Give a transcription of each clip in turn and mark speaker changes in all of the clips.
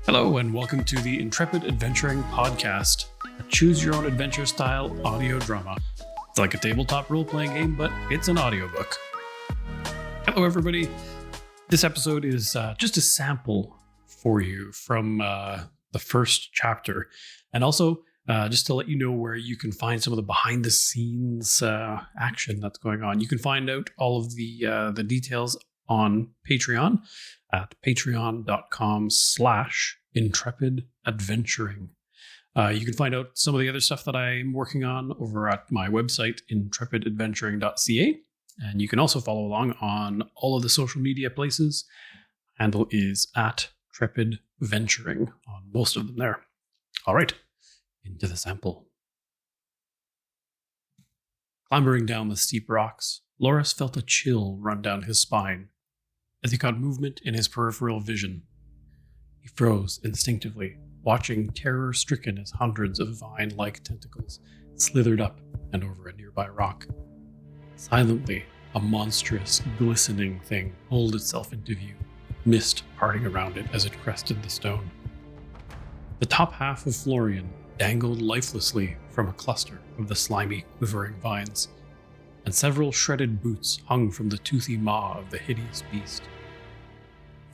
Speaker 1: Hello, and welcome to the Intrepid Adventuring Podcast, a choose-your-own-adventure style audio drama. It's like a tabletop role-playing game, but it's an audiobook. Hello, everybody. This episode is just a sample for you from the first chapter, and also just to let you know where you can find some of the behind-the-scenes action that's going on. You can find out all of the details on Patreon at patreon.com/intrepidadventuring. You can find out some of the other stuff that I'm working on over at my website, intrepidadventuring.ca. And you can also follow along on all of the social media places. Handle is at intrepidventuring on most of them there. All right, into the sample. Clambering down the steep rocks, Loris felt a chill run down his spine as he caught movement in his peripheral vision. He froze instinctively, watching terror-stricken as hundreds of vine-like tentacles slithered up and over a nearby rock. Silently, a monstrous, glistening thing pulled itself into view, mist parting around it as it crested the stone. The top half of Florian dangled lifelessly from a cluster of the slimy, quivering vines, and several shredded boots hung from the toothy maw of the hideous beast.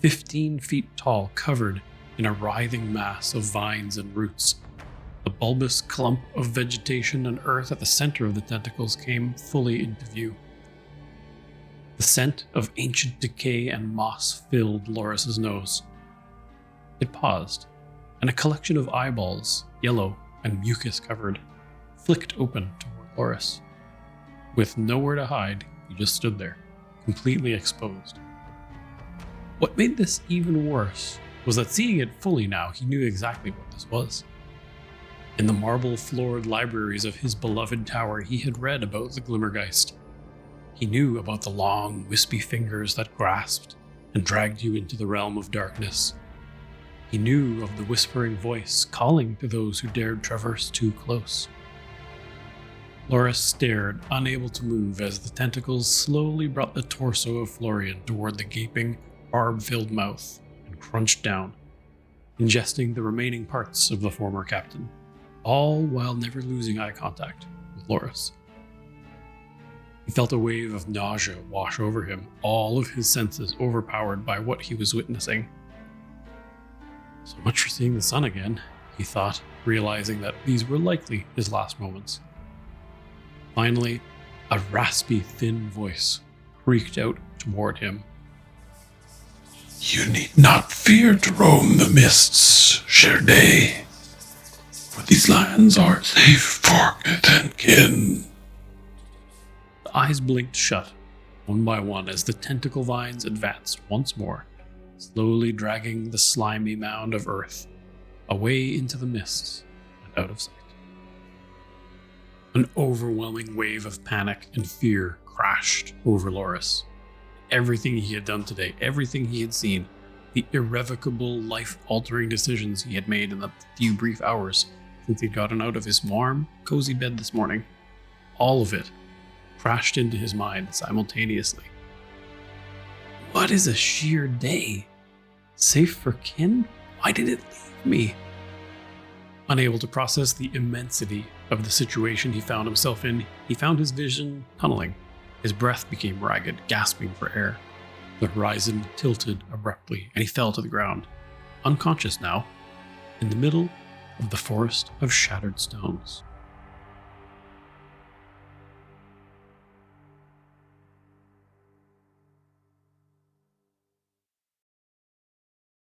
Speaker 1: 15 feet tall, covered in a writhing mass of vines and roots, the bulbous clump of vegetation and earth at the center of the tentacles came fully into view. The scent of ancient decay and moss filled Loris's nose. It paused, and a collection of eyeballs, yellow and mucus-covered, flicked open toward Loris. With nowhere to hide, he just stood there, completely exposed. What made this even worse was that seeing it fully now, he knew exactly what this was. In the marble-floored libraries of his beloved tower, he had read about the Glimmergeist. He knew about the long, wispy fingers that grasped and dragged you into the realm of darkness. He knew of the whispering voice calling to those who dared traverse too close. Loris stared, unable to move, as the tentacles slowly brought the torso of Florian toward the gaping, barb-filled mouth and crunched down, ingesting the remaining parts of the former captain, all while never losing eye contact with Loris. He felt a wave of nausea wash over him, all of his senses overpowered by what he was witnessing. So much for seeing the sun again, he thought, realizing that these were likely his last moments. Finally, a raspy, thin voice creaked out toward him.
Speaker 2: You need not fear to roam the mists, Sherde, for these lands are safe for kith and kin.
Speaker 1: The eyes blinked shut, one by one, as the tentacle vines advanced once more, slowly dragging the slimy mound of earth away into the mists and out of sight. An overwhelming wave of panic and fear crashed over Loris. Everything he had done today, everything he had seen, the irrevocable, life-altering decisions he had made in the few brief hours since he'd gotten out of his warm, cozy bed this morning, all of it crashed into his mind simultaneously. What is a sheer day? Safe for kin? Why did it leave me? Unable to process the immensity of the situation he found himself in, he found his vision tunneling. His breath became ragged, gasping for air. The horizon tilted abruptly, and he fell to the ground, unconscious now, in the middle of the forest of shattered stones.